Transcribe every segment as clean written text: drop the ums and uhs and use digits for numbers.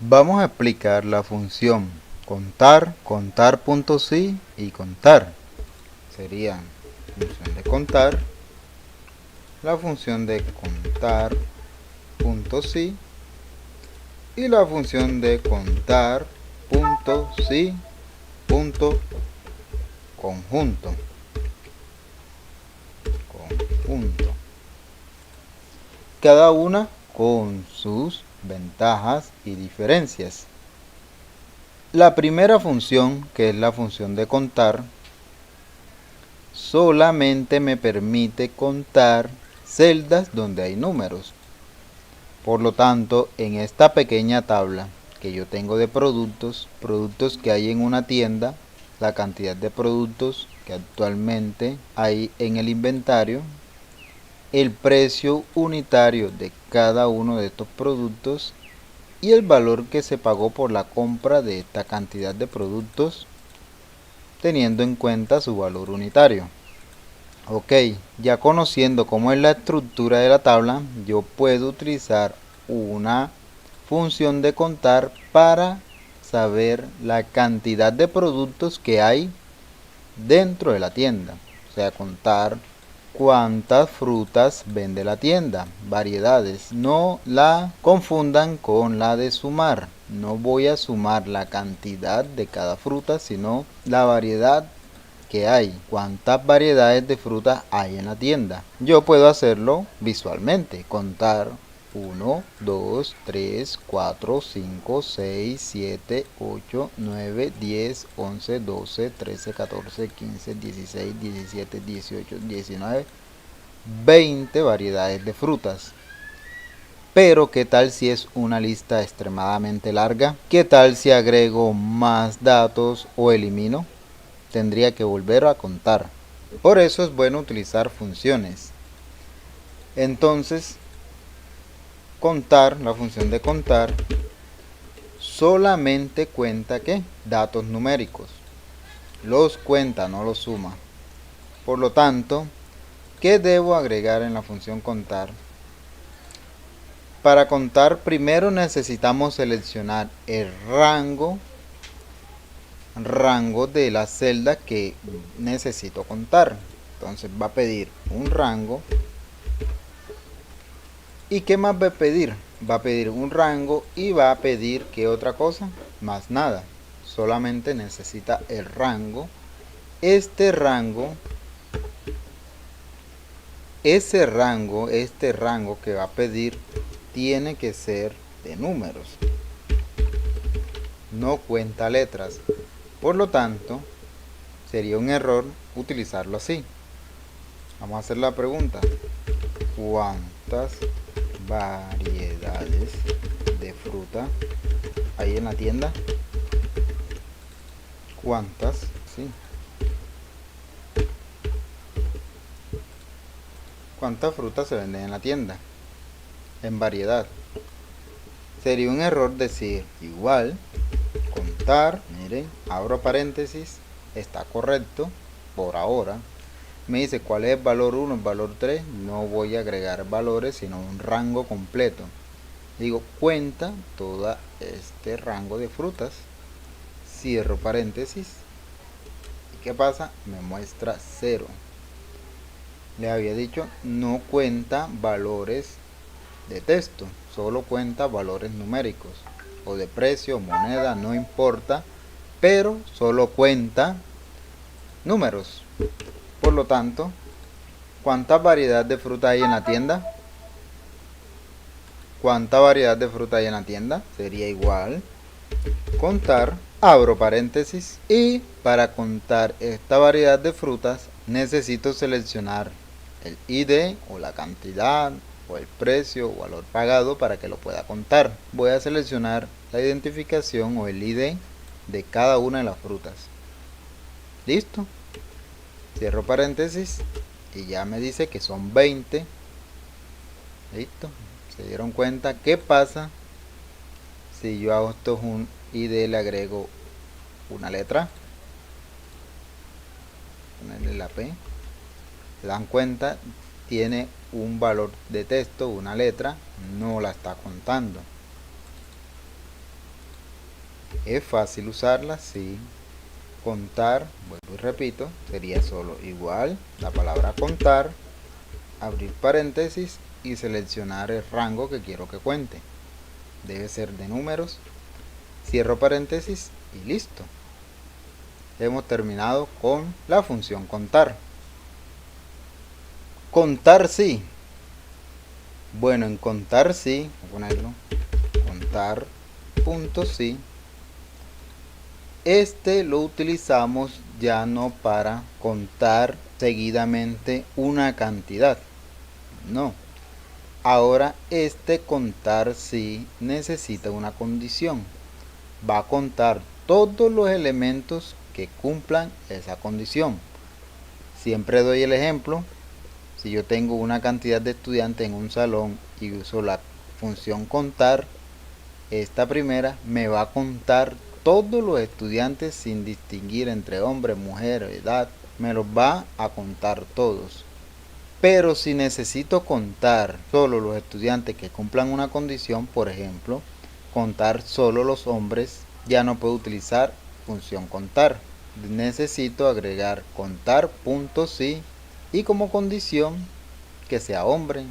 Vamos a explicar la función contar, contar.si y contar. Sería la función de contar, la función de contar.si y la función de contar.si.conjunto. Cada una con sus ventajas y diferencias. La primera función, que es la función de contar, solamente me permite contar celdas donde hay números. Por lo tanto, en esta pequeña tabla que yo tengo de productos que hay en una tienda, la cantidad de productos que actualmente hay en el inventario, el precio unitario de cada uno de estos productos y el valor que se pagó por la compra de esta cantidad de productos, teniendo en cuenta su valor unitario. Ok, ya conociendo cómo es la estructura de la tabla, yo puedo utilizar una función de contar para saber la cantidad de productos que hay dentro de la tienda. O sea, contar cuántas frutas vende la tienda, variedades. No la confundan con la de sumar. No voy a sumar la cantidad de cada fruta, sino la variedad que hay, cuántas variedades de frutas hay en la tienda. Yo puedo hacerlo visualmente, contar 1, 2, 3, 4, 5, 6, 7, 8, 9, 10, 11, 12, 13, 14, 15, 16, 17, 18, 19, 20 variedades de frutas. Pero ¿qué tal si es una lista extremadamente larga? ¿Qué tal si agrego más datos o elimino? Tendría que volver a contar. Por eso es bueno utilizar funciones. Entonces, contar, la función de contar, solamente cuenta ¿qué? Datos numéricos. Los cuenta, no los suma. Por lo tanto, ¿qué debo agregar en la función contar? Para contar, primero necesitamos seleccionar el rango de la celda que necesito contar. Entonces va a pedir un rango. ¿Y qué más va a pedir? Va a pedir un rango y va a pedir ¿qué otra cosa? Más nada. Solamente necesita el rango. Este rango que va a pedir tiene que ser de números. No cuenta letras. Por lo tanto, sería un error utilizarlo así. Vamos a hacer la pregunta. ¿Cuántas variedades de fruta hay en la tienda? ¿Cuántas? Sí. ¿Cuántas frutas se venden en la tienda? En variedad. Sería un error decir igual, contar, miren, abro paréntesis, está correcto, por ahora. Me dice cuál es el valor 1, el valor 3, no voy a agregar valores, sino un rango completo. Digo, cuenta todo este rango de frutas, cierro paréntesis, ¿y qué pasa? Me muestra 0. Les había dicho, no cuenta valores de texto, solo cuenta valores numéricos, o de precio, moneda, no importa, pero solo cuenta números. Por lo tanto, ¿cuánta variedad de fruta hay en la tienda? ¿Cuánta variedad de fruta hay en la tienda? Sería igual, contar, abro paréntesis, y para contar esta variedad de frutas necesito seleccionar el ID o la cantidad o el precio o valor pagado para que lo pueda contar. Voy a seleccionar la identificación o el ID de cada una de las frutas. Listo. Cierro paréntesis y ya me dice que son 20. Listo. ¿Se dieron cuenta? ¿Qué pasa si yo a esto un ID le agrego una letra? Ponerle la P. ¿Se dan cuenta? Tiene un valor de texto, una letra, no la está contando. ¿Es fácil usarla? Sí. Contar, vuelvo y repito, sería solo igual la palabra contar, abrir paréntesis y seleccionar el rango que quiero que cuente. Debe ser de números, cierro paréntesis y listo. Hemos terminado con la función contar. Contar sí. Bueno, en contar sí, voy a ponerlo, contar punto sí. Este lo utilizamos ya no para contar seguidamente una cantidad. No. Ahora este contar sí necesita una condición. Va a contar todos los elementos que cumplan esa condición. Siempre doy el ejemplo. Si yo tengo una cantidad de estudiantes en un salón y uso la función contar, esta primera me va a contar todos los estudiantes sin distinguir entre hombre, mujer, edad. Me los va a contar todos. Pero si necesito contar solo los estudiantes que cumplan una condición, por ejemplo, contar solo los hombres, ya no puedo utilizar función contar. Necesito agregar contar punto sí y como condición que sea hombre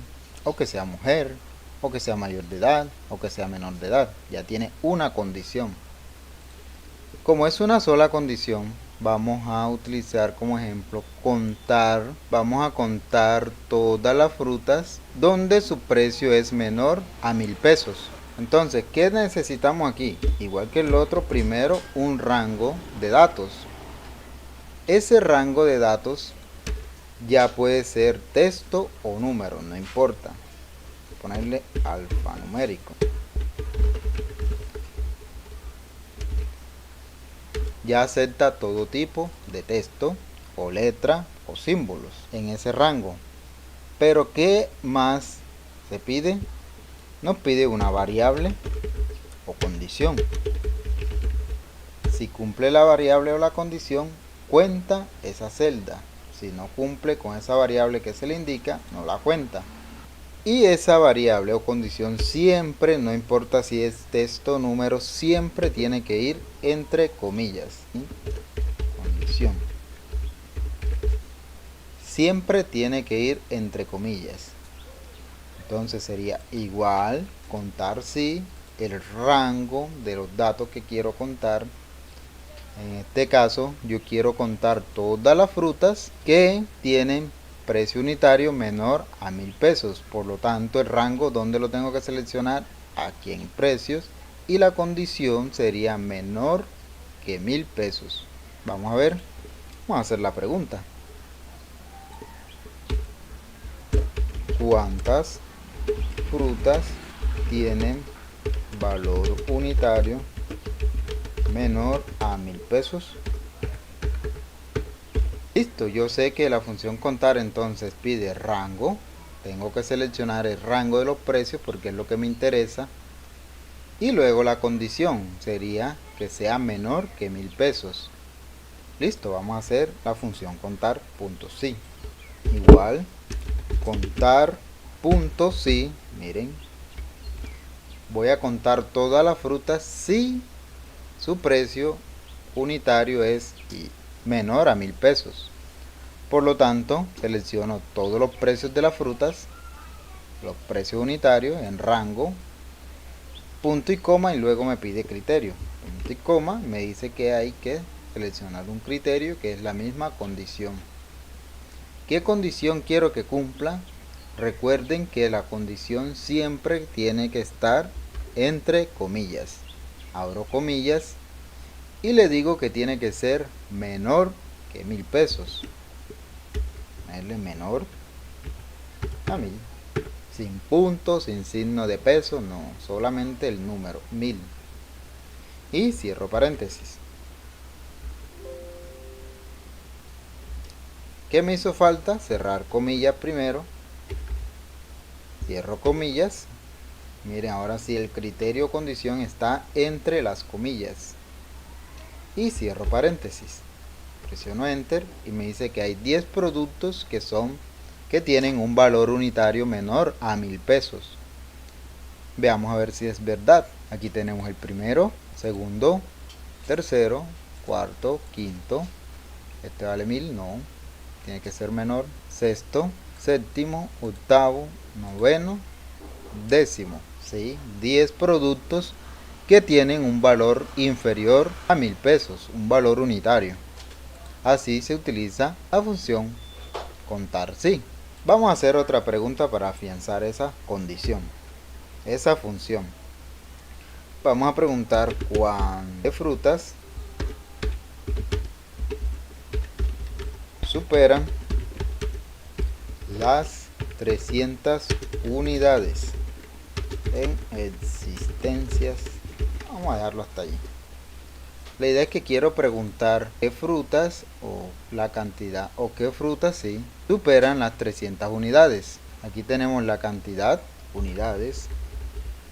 o que sea mujer o que sea mayor de edad o que sea menor de edad. Ya tiene una condición. Como es una sola condición, vamos a utilizar como ejemplo contar. Vamos a contar todas las frutas donde su precio es menor a 1000 pesos. Entonces, ¿qué necesitamos aquí? Igual que el otro, primero un rango de datos. Ese rango de datos ya puede ser texto o número, no importa. Ponerle alfanumérico. Ya acepta todo tipo de texto o letra o símbolos en ese rango. Pero ¿qué más se pide? Nos pide una variable o condición. Si cumple la variable o la condición, cuenta esa celda. Si no cumple con esa variable que se le indica, no la cuenta. Y esa variable o condición siempre, no importa si es texto o número, siempre tiene que ir entre comillas. ¿Sí? Condición. Siempre tiene que ir entre comillas. Entonces sería igual contar si el rango de los datos que quiero contar. En este caso yo quiero contar todas las frutas que tienen precio unitario menor a 1000 pesos. Por lo tanto el rango donde lo tengo que seleccionar, aquí en precios, y la condición sería menor que 1000 pesos. Vamos a ver, vamos a hacer la pregunta. ¿Cuántas frutas tienen valor unitario menor a 1000 pesos? Listo, yo sé que la función contar entonces pide rango. Tengo que seleccionar el rango de los precios porque es lo que me interesa. Y luego la condición sería que sea menor que 1000 pesos. Listo, vamos a hacer la función contar punto sí. Igual contar punto sí. Miren, voy a contar todas las frutas si su precio unitario es menor a 1000 pesos. Por lo tanto, selecciono todos los precios de las frutas, los precios unitarios en rango, punto y coma, y luego me pide criterio. Punto y coma me dice que hay que seleccionar un criterio que es la misma condición. ¿Qué condición quiero que cumpla? Recuerden que la condición siempre tiene que estar entre comillas. Abro comillas y le digo que tiene que ser menor que 1000 pesos. Menor a 1000. Sin punto, sin signo de peso, no, solamente el número 1000. Y cierro paréntesis. ¿Qué me hizo falta? Cerrar comillas primero. Cierro comillas. Miren, ahora sí el criterio o condición está entre las comillas. Y cierro paréntesis. Presiono Enter y me dice que hay 10 productos que tienen un valor unitario menor a 1000 pesos. Veamos a ver si es verdad. Aquí tenemos el primero, segundo, tercero, cuarto, quinto. Este vale 1000, no, tiene que ser menor. Sexto, séptimo, octavo, noveno, décimo. ¿Sí? 10 productos que tienen un valor inferior a 1000 pesos, un valor unitario. Así se utiliza la función contar sí. Vamos a hacer otra pregunta para afianzar esa condición, esa función. Vamos a preguntar cuántas frutas superan las 300 unidades en existencias. Vamos a dejarlo hasta allí. La idea es que quiero preguntar qué frutas o la cantidad o qué frutas sí superan las 300 unidades. Aquí tenemos la cantidad, unidades,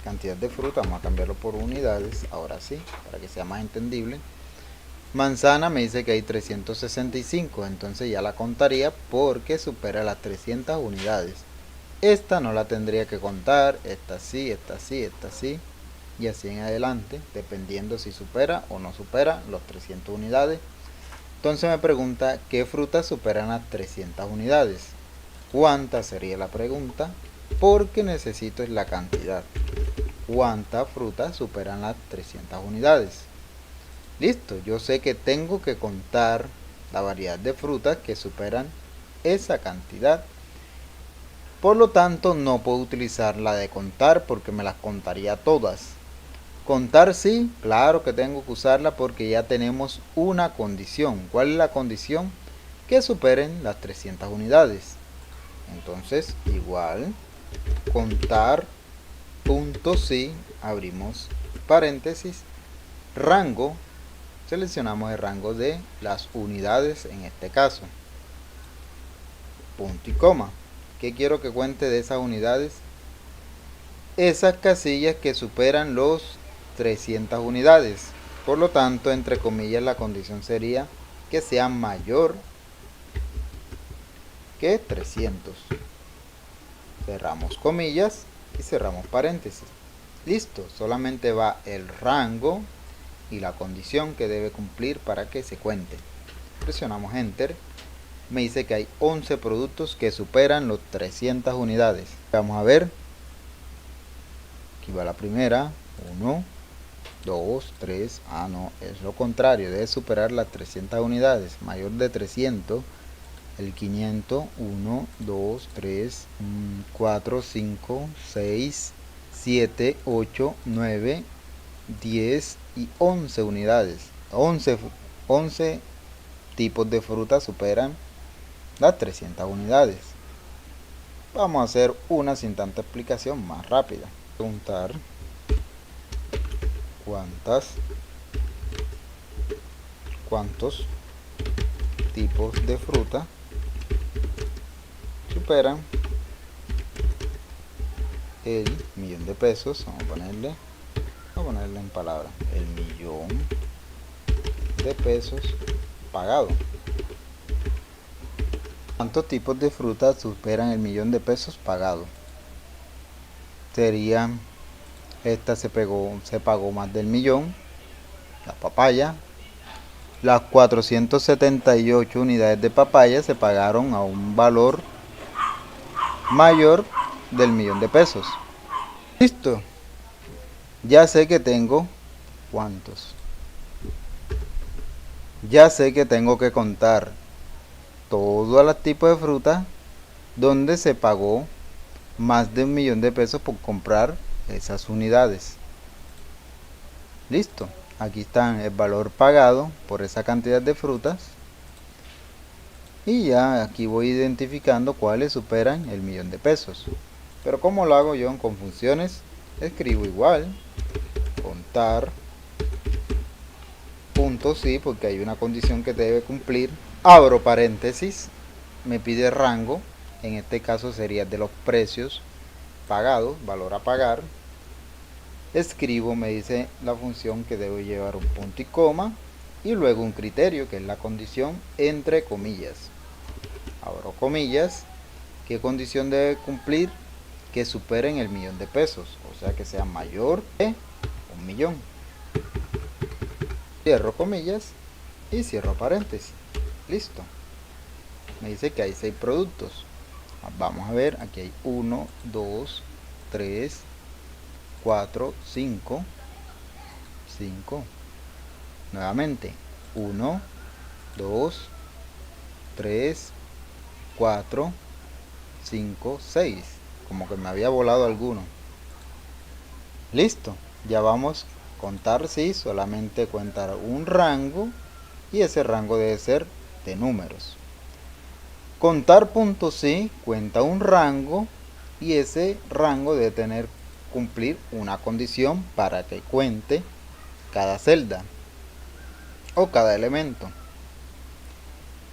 cantidad de fruta, vamos a cambiarlo por unidades, ahora sí, para que sea más entendible. Manzana me dice que hay 365, entonces ya la contaría porque supera las 300 unidades. Esta no la tendría que contar, esta sí, esta sí, esta sí, y así en adelante, dependiendo si supera o no supera los 300 unidades. Entonces me pregunta qué frutas superan las 300 unidades. ¿Cuántas sería la pregunta? Porque necesito es la cantidad. ¿Cuántas frutas superan las 300 unidades? Listo, yo sé que tengo que contar la variedad de frutas que superan esa cantidad. Por lo tanto, no puedo utilizar la de contar porque me las contaría todas. Contar sí, claro que tengo que usarla porque ya tenemos una condición. ¿Cuál es la condición? Que superen las 300 unidades. Entonces, igual, contar, punto sí, abrimos paréntesis, rango, seleccionamos el rango de las unidades en este caso. Punto y coma. ¿Qué quiero que cuente de esas unidades? Esas casillas que superan los 300 unidades. Por lo tanto, entre comillas, la condición sería que sea mayor que 300. Cerramos comillas y cerramos paréntesis. Listo, solamente va el rango y la condición que debe cumplir para que se cuente. Presionamos Enter. Me dice que hay 11 productos que superan los 300 unidades. Vamos a ver. Aquí va la primera. 1, 2, 3, no, es lo contrario, debe superar las 300 unidades, mayor de 300, el 500, 1, 2, 3, 4, 5, 6, 7, 8, 9, 10 y 11 unidades. 11 tipos de frutas superan las 300 unidades. Vamos a hacer una sin tanta explicación, más rápida. Preguntar cuántos tipos de fruta superan el millón de pesos. Vamos a ponerle en palabras, el millón de pesos pagado. ¿Cuántos tipos de fruta superan el millón de pesos pagado? Serían, esta se pagó más del millón, la papaya. Las 478 unidades de papaya se pagaron a un valor mayor del millón de pesos. Listo. Ya sé que tengo ¿cuántos? Ya sé que tengo que contar todos los tipos de fruta donde se pagó más de un millón de pesos por comprar esas unidades. Listo. Aquí está el valor pagado por esa cantidad de frutas. Y ya aquí voy identificando cuáles superan el millón de pesos. Pero como lo hago yo con funciones, escribo igual, contar, punto sí, porque hay una condición que debe cumplir. Abro paréntesis, me pide rango, en este caso sería de los precios pagados, valor a pagar. Escribo, me dice la función que debo llevar un punto y coma y luego un criterio que es la condición entre comillas. Abro comillas. ¿Qué condición debe cumplir? Que superen el millón de pesos, o sea que sea mayor que un millón. cierro comillas y cierro paréntesis. Listo. Me dice que hay 6 productos. Vamos a ver, aquí hay 1, 2, 3, 4, 5. Nuevamente, 1, 2, 3, 4, 5, 6. Como que me había volado alguno. Listo. Ya vamos a contar si solamente cuenta un rango y ese rango debe ser de números. Contar punto sí cuenta un rango y ese rango debe cumplir una condición para que cuente cada celda o cada elemento.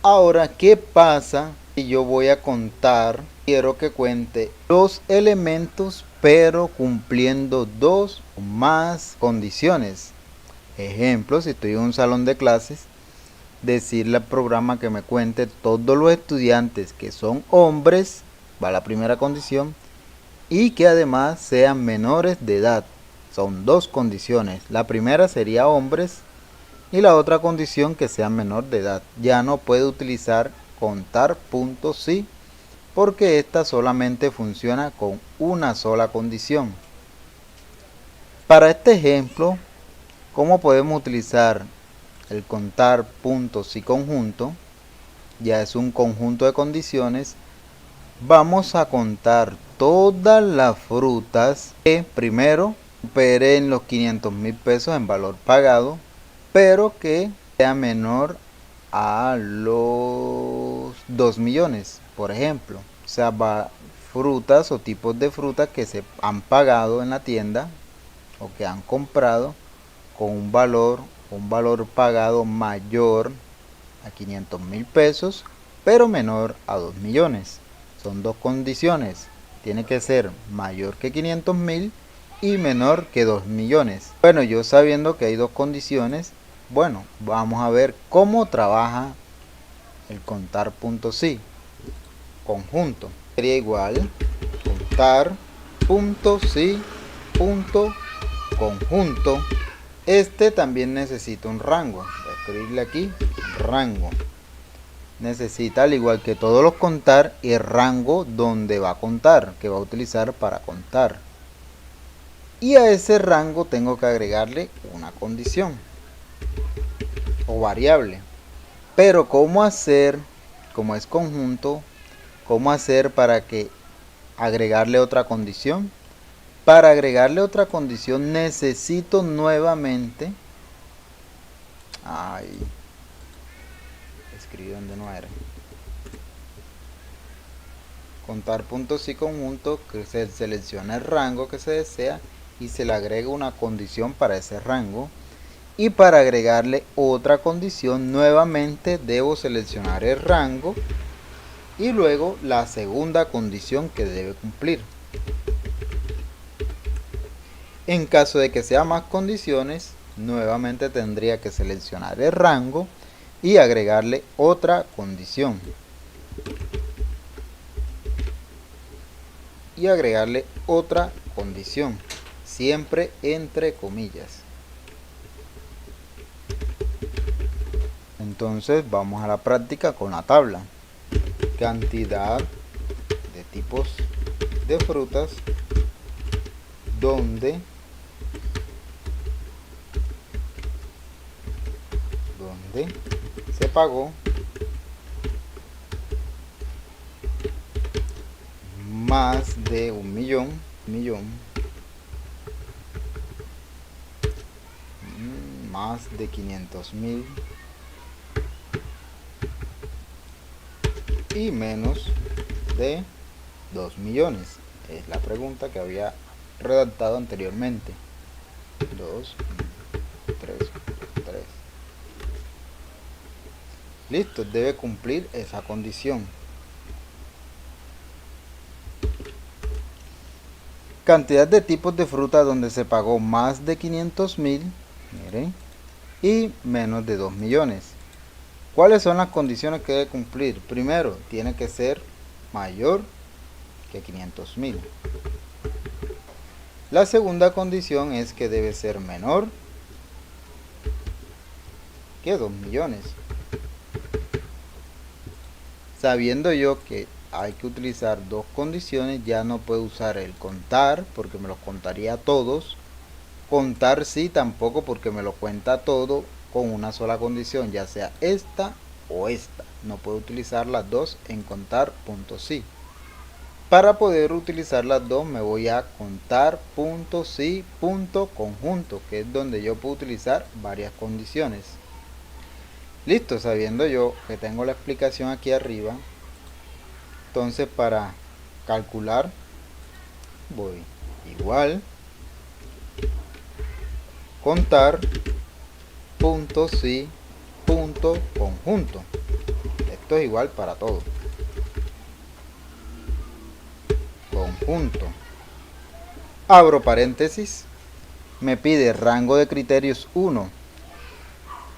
Ahora, ¿qué pasa si yo voy a contar? Quiero que cuente los elementos pero cumpliendo 2 o más condiciones. Ejemplo, si estoy en un salón de clases, decirle al programa que me cuente todos los estudiantes que son hombres, va la primera condición, y que además sean menores de edad. Son 2 condiciones. La primera sería hombres y la otra condición que sean menor de edad. Ya no puede utilizar contar puntos sí porque esta solamente funciona con una sola condición. Para este ejemplo, ¿cómo podemos utilizar el contar puntos y conjunto? Ya es un conjunto de condiciones. Vamos a contar todas las frutas que primero superen los 500.000 pesos en valor pagado, pero que sea menor a los 2 millones, por ejemplo. O sea, frutas o tipos de frutas que se han pagado en la tienda o que han comprado con un valor pagado mayor a 500.000 pesos, pero menor a 2 millones. Son 2 condiciones. Tiene que ser mayor que 500.000 y menor que 2 millones. Bueno, yo sabiendo que hay 2 condiciones, bueno, vamos a ver cómo trabaja el contar punto sí. Conjunto. Sería igual contar punto sí punto conjunto. Este también necesita un rango. Voy a escribirle aquí rango. Necesita, al igual que todos los contar, el rango donde va a contar, que va a utilizar para contar. Y a ese rango tengo que agregarle una condición o variable. Pero ¿cómo hacer? Como es conjunto, ¿cómo hacer para que agregarle otra condición? Para agregarle otra condición necesito nuevamente, escribí donde no era, contar puntos y conjunto, que se selecciona el rango que se desea y se le agrega una condición para ese rango. Y para agregarle otra condición nuevamente debo seleccionar el rango y luego la segunda condición que debe cumplir. En caso de que sea más condiciones, nuevamente tendría que seleccionar el rango y agregarle otra condición. Y agregarle otra condición, siempre entre comillas. Entonces vamos a la práctica con la tabla. Cantidad de tipos de frutas donde se pagó más de un millón, más de 500.000 y menos de 2 millones. Es la pregunta que había redactado anteriormente. 2, 3, 3. Listo, debe cumplir esa condición. Cantidad de tipos de fruta donde se pagó más de 500.000, miren, y menos de 2 millones. ¿Cuáles son las condiciones que debe cumplir? Primero, tiene que ser mayor que 500.000. La segunda condición es que debe ser menor que 2 millones. Sabiendo yo que hay que utilizar dos condiciones, ya no puedo usar el contar porque me los contaría a todos. Contar sí tampoco porque me lo cuenta todo con una sola condición, ya sea esta o esta. No puedo utilizar las dos en contar punto sí. Para poder utilizar las dos me voy a contar punto sí punto conjunto, que es donde yo puedo utilizar varias condiciones. Listo, sabiendo yo que tengo la explicación aquí arriba, entonces para calcular voy igual contar punto sí punto conjunto. Esto es igual para todo. Conjunto. Abro paréntesis. Me pide rango de criterios 1.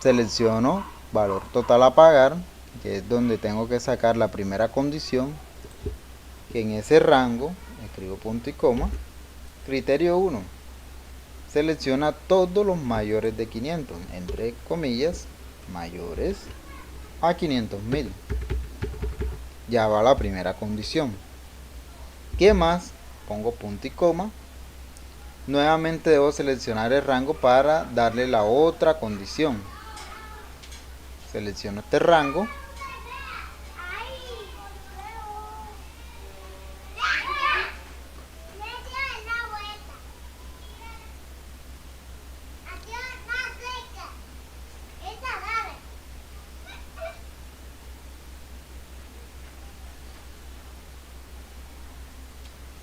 Selecciono valor total a pagar, que es donde tengo que sacar la primera condición, que en ese rango escribo punto y coma. Criterio 1. Selecciona todos los mayores de 500, entre comillas, mayores a 500.000. Ya va la primera condición. ¿Qué más? Pongo punto y coma. Nuevamente debo seleccionar el rango para darle la otra condición. Selecciono este rango.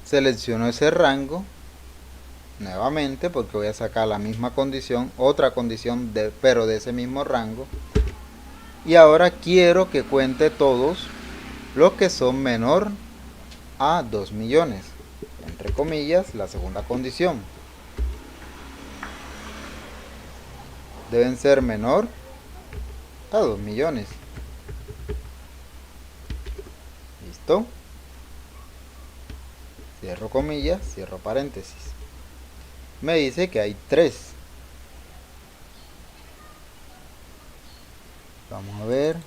Selecciono ese rango nuevamente porque voy a sacar la misma condición, otra condición pero de ese mismo rango. Y ahora quiero que cuente todos los que son menor a 2 millones, entre comillas, la segunda condición. Deben ser menor a 2 millones. ¿Listo? Cierro comillas, cierro paréntesis. Me dice que hay 3. Vamos a ver.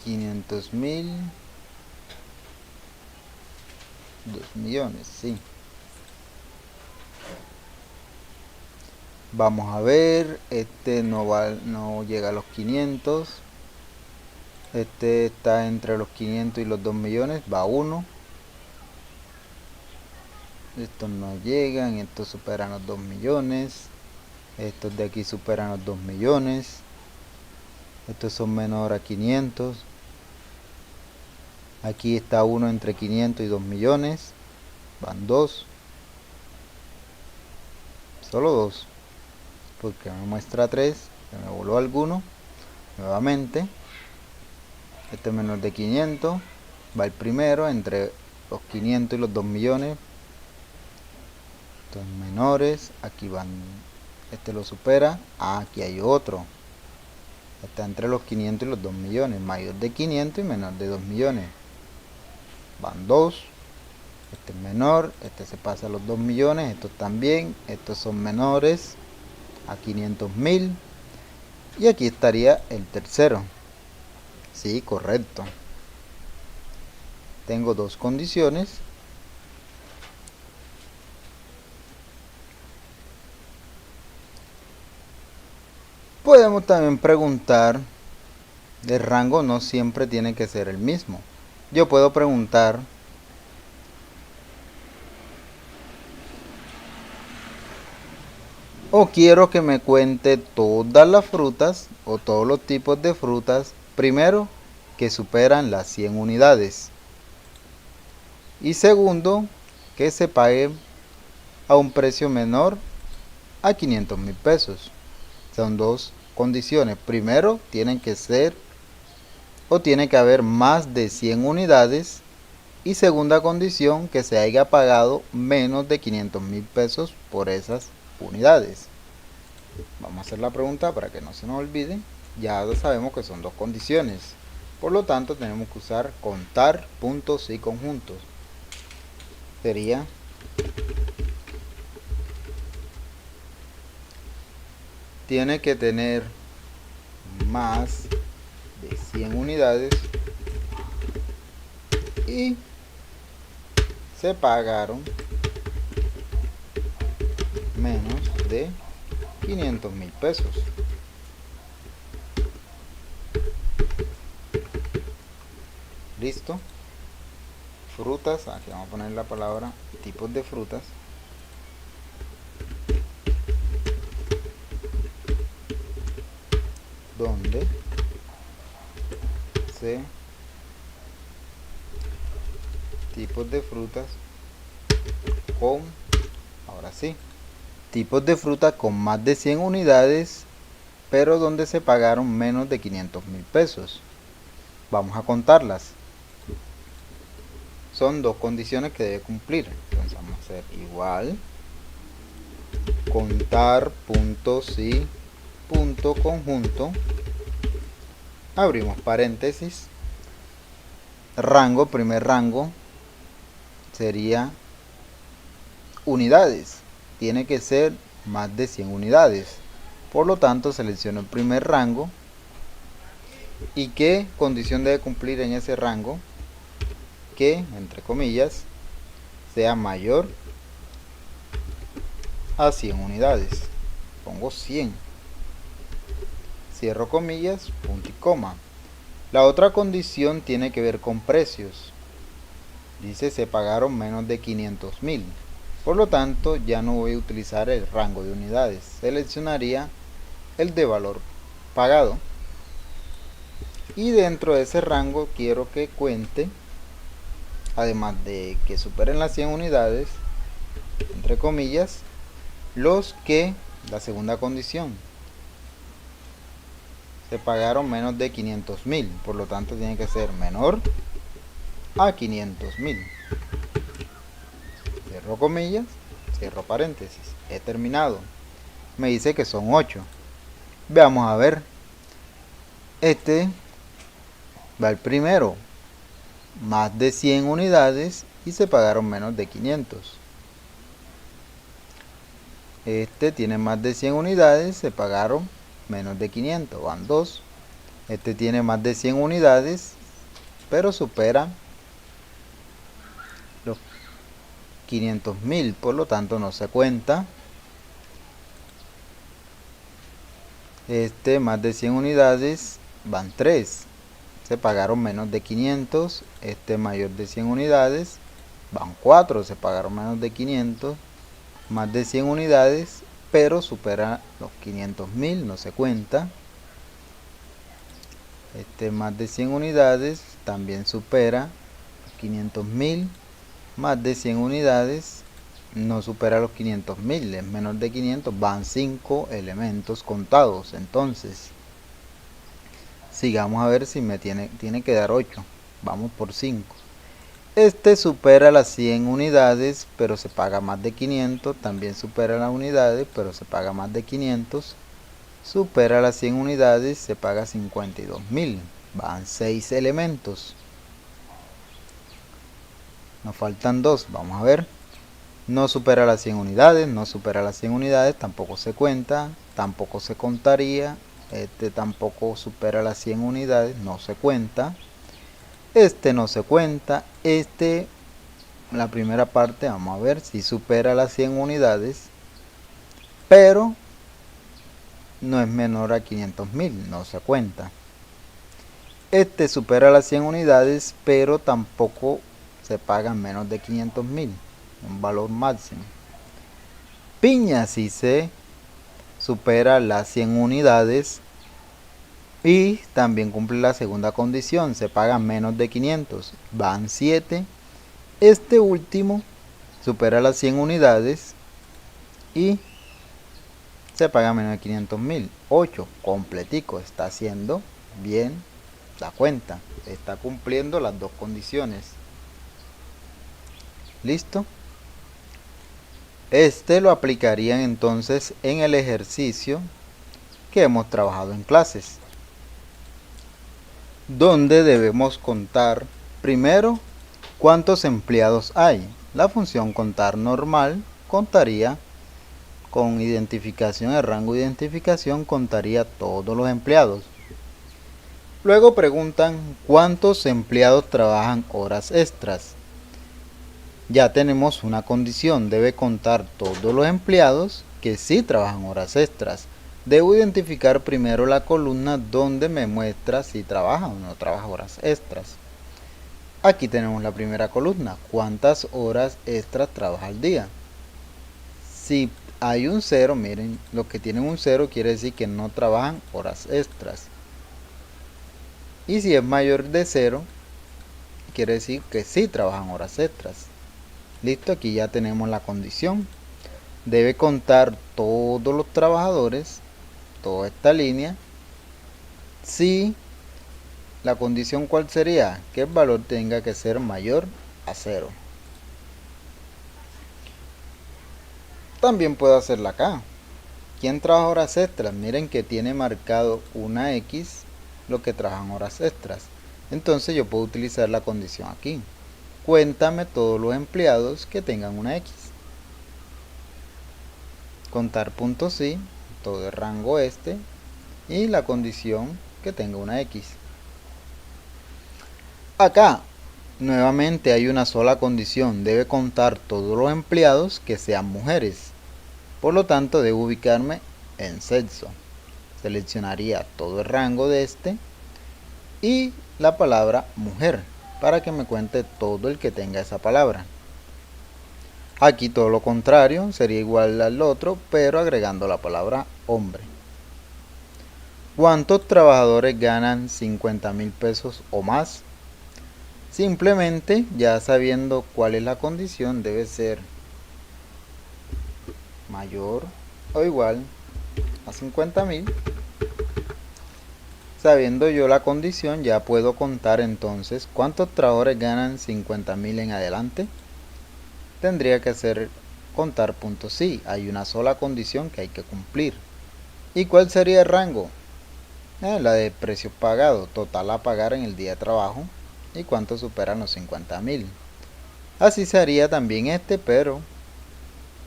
$500.000, 2 millones, sí. Vamos a ver, este no llega a los 500. Este está entre los 500 y los 2 millones, va 1. Estos no llegan, estos superan los 2 millones. Estos de aquí superan los 2 millones. Estos son menor a 500. Aquí está uno entre 500 y 2 millones. Van 2. Solo 2. Porque me muestra 3. Se me voló alguno. Nuevamente. Este es menor de 500. Va el primero entre los 500 y los 2 millones. Estos menores. Aquí van. Este lo supera. Aquí hay otro. Está entre los 500 y los 2 millones. Mayor de 500 y menor de 2 millones. Van 2. Este es menor. Este se pasa a los 2 millones. Estos también. Estos son menores a 500.000. Y aquí estaría el tercero. Sí, correcto. Tengo dos condiciones. Podemos también preguntar, el rango no siempre tiene que ser el mismo. Yo puedo preguntar, o quiero que me cuente todas las frutas o todos los tipos de frutas, primero, que superan las 100 unidades. Y segundo, que se pague a un precio menor a 500.000 pesos. Son dos condiciones. Primero, tienen que ser o tiene que haber más de 100 unidades. Y segunda condición, que se haya pagado menos de 500.000 pesos por esas unidades. Vamos a hacer la pregunta para que no se nos olvide. Ya sabemos que son dos condiciones. Por lo tanto, tenemos que usar contar puntos y conjuntos. Sería tiene que tener más de 100 unidades y se pagaron menos de 500.000 pesos. Listo. Frutas, aquí vamos a poner la palabra tipos de frutas. Donde se tipos de frutas con, ahora sí, tipos de fruta con más de 100 unidades, pero donde se pagaron menos de 500.000 pesos. Vamos a contarlas. Son dos condiciones que debe cumplir. Entonces vamos a hacer igual, contar punto sí punto conjunto, abrimos paréntesis, rango, primer rango sería unidades, tiene que ser más de 100 unidades, por lo tanto selecciono el primer rango. ¿Y qué condición debe cumplir en ese rango? Que, entre comillas, sea mayor a 100 unidades. Pongo 100. Cierro comillas, punto y coma. La otra condición tiene que ver con precios. Dice se pagaron menos de 500.000. Por lo tanto, ya no voy a utilizar el rango de unidades. Seleccionaría el de valor pagado. Y dentro de ese rango quiero que cuente, además de que superen las 100 unidades, entre comillas, los que, la segunda condición, se pagaron menos de 500.000, por lo tanto tiene que ser menor a 500.000. Cierro comillas, cierro paréntesis, he terminado. Me dice que son 8. Veamos a ver. Este va el primero, más de 100 unidades y se pagaron menos de 500. Este tiene más de 100 unidades, se pagaron menos de 500, van 2. Este tiene más de 100 unidades, pero supera los 500.000, por lo tanto no se cuenta. Este más de 100 unidades, van 3, se pagaron menos de 500. Este mayor de 100 unidades, van 4, se pagaron menos de 500. Más de 100 unidades, pero supera los 500.000, no se cuenta. Este más de 100 unidades también supera los 500.000. Más de 100 unidades no supera los 500.000, es menor de 500, van 5 elementos contados. Entonces sigamos a ver si me tiene que dar 8. Vamos por 5. Este supera las 100 unidades, pero se paga más de 500. También supera las unidades, pero se paga más de 500. Supera las 100 unidades, se paga 52.000. Van 6 elementos. Nos faltan 2. Vamos a ver. No supera las 100 unidades, no supera las 100 unidades, tampoco se cuenta, tampoco se contaría. Este tampoco supera las 100 unidades, no se cuenta. Este no se cuenta. Este, la primera parte, vamos a ver si supera las 100 unidades, pero no es menor a 500.000, no se cuenta. Este supera las 100 unidades, pero tampoco se paga menos de 500.000, un valor máximo. Piña sí se supera las 100 unidades y también cumple la segunda condición, se paga menos de 500, van 7. Este último supera las 100 unidades y se paga menos de 500.000, 8, completico, está haciendo bien la cuenta, está cumpliendo las dos condiciones. ¿Listo? Este lo aplicarían entonces en el ejercicio que hemos trabajado en clases, donde debemos contar primero cuántos empleados hay. La función contar normal contaría con identificación, el rango de identificación contaría todos los empleados. Luego preguntan cuántos empleados trabajan horas extras. Ya tenemos una condición, debe contar todos los empleados que sí trabajan horas extras. Debo identificar primero la columna donde me muestra si trabaja o no trabaja horas extras. Aquí tenemos la primera columna, cuántas horas extras trabaja al día. Si hay un 0, miren, los que tienen un 0 quiere decir que no trabajan horas extras. Y si es mayor de 0, quiere decir que sí trabajan horas extras. Listo, aquí ya tenemos la condición. Debe contar todos los trabajadores, toda esta línea. Si la condición, ¿cuál sería? Que el valor tenga que ser mayor a 0. También puedo hacerla acá. ¿Quién trabaja horas extras? Miren que tiene marcado una X lo que trabajan horas extras. Entonces yo puedo utilizar la condición aquí. Cuéntame todos los empleados que tengan una X. Contar puntos sí, todo el rango este y la condición que tenga una X. Acá nuevamente hay una sola condición, debe contar todos los empleados que sean mujeres. Por lo tanto debo ubicarme en sexo. Seleccionaría todo el rango de este y la palabra mujer para que me cuente todo el que tenga esa palabra. Aquí todo lo contrario, sería igual al otro, pero agregando la palabra hombre. ¿Cuántos trabajadores ganan 50.000 pesos o más? Simplemente, ya sabiendo cuál es la condición, debe ser mayor o igual a 50.000. Sabiendo yo la condición, ya puedo contar entonces cuántos trabajadores ganan 50.000 en adelante. Tendría que hacer contar puntos sí, hay una sola condición que hay que cumplir. ¿Y cuál sería el rango? La de precios pagados, total a pagar en el día de trabajo y cuánto superan los 50.000. Así se haría también este, pero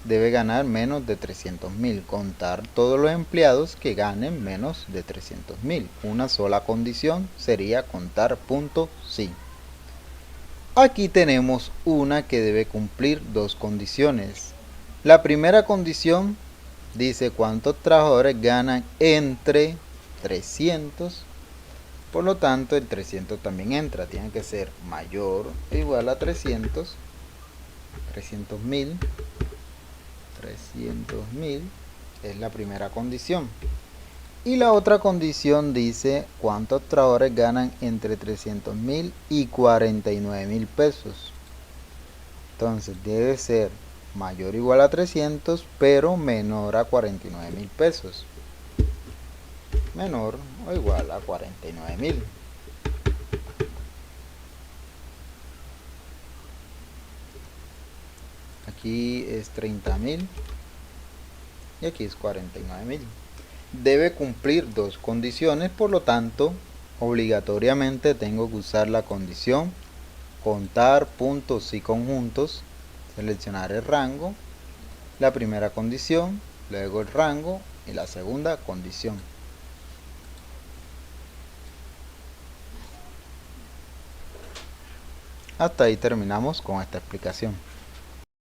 debe ganar menos de 300.000. Contar todos los empleados que ganen menos de 300.000. Una sola condición sería contar puntos sí. Aquí tenemos una que debe cumplir dos condiciones. La primera condición dice cuántos trabajadores ganan entre 300. Por lo tanto, el 300 también entra. Tiene que ser mayor o igual a 300. 300.000. 300.000 es la primera condición. Y la otra condición dice cuántos trabajadores ganan entre 300.000 y 49.000 pesos. Entonces debe ser mayor o igual a 300, pero menor a 49.000 pesos. Menor o igual a 49.000. Aquí es 30.000 y aquí es 49.000. Debe cumplir dos condiciones, por lo tanto, obligatoriamente tengo que usar la condición contar puntos y conjuntos, seleccionar el rango, la primera condición, luego el rango y la segunda condición. Hasta ahí terminamos con esta explicación.